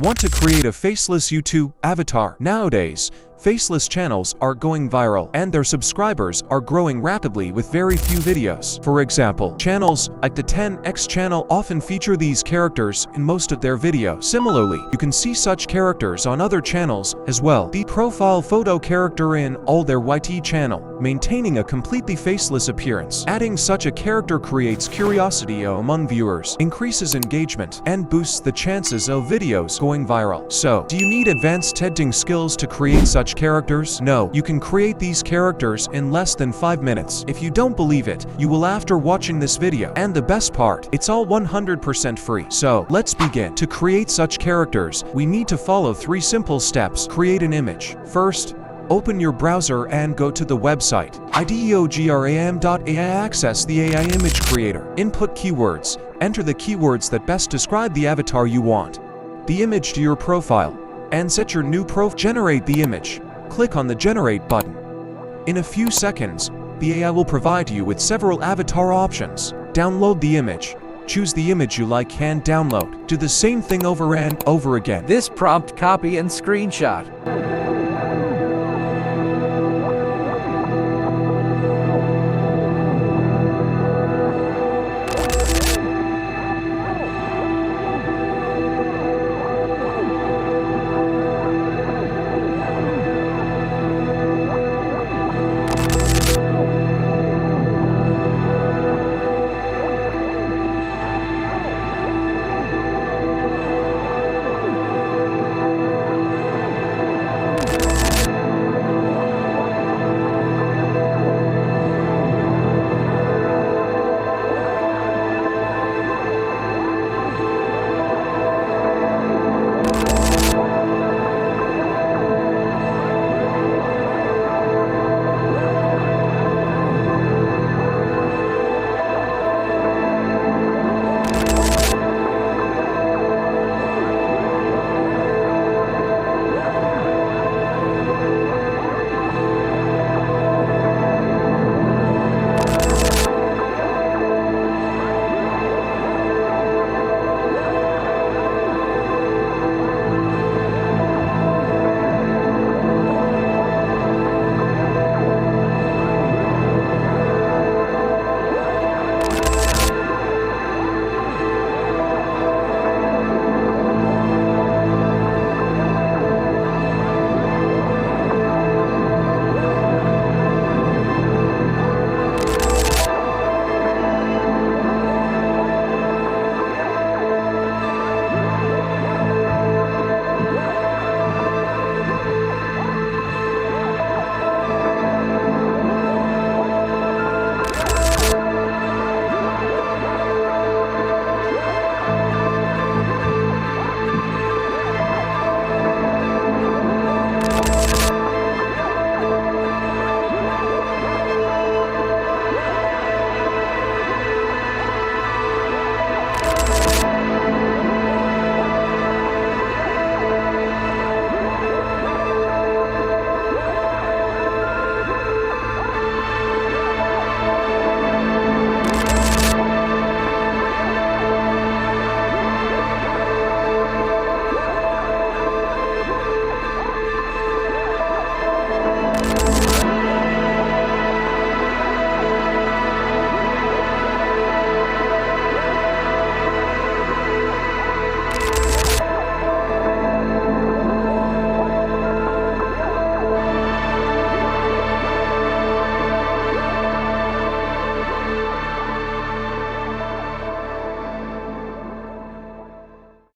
Want to create a faceless YouTube avatar? Nowadays, faceless channels are going viral and their subscribers are growing rapidly with very few videos. For example, channels like the 10x channel often feature these characters in most of their videos. Similarly, you can see such characters on other channels as well. The profile photo character in all their YT channel, maintaining a completely faceless appearance. Adding such a character creates curiosity among viewers, increases engagement, and boosts the chances of videos going viral. So, do you need advanced editing skills to create such characters? No, you can create these characters in less than 5 minutes. If you don't believe it, you will after watching this video. And the best part, it's all 100% free. So, let's begin. To create such characters, we need to follow 3 simple steps. Create an image. First, open your browser and go to the website ideogram.ai. Access the AI image creator. Input keywords. Enter the keywords that best describe the avatar you want. The image to your profile, and set your new profile. Generate the image. Click on the Generate button. In a few seconds, the AI will provide you with several avatar options. Download the image. Choose the image you like and download. Do the same thing over and over again. This prompt copy and screenshot.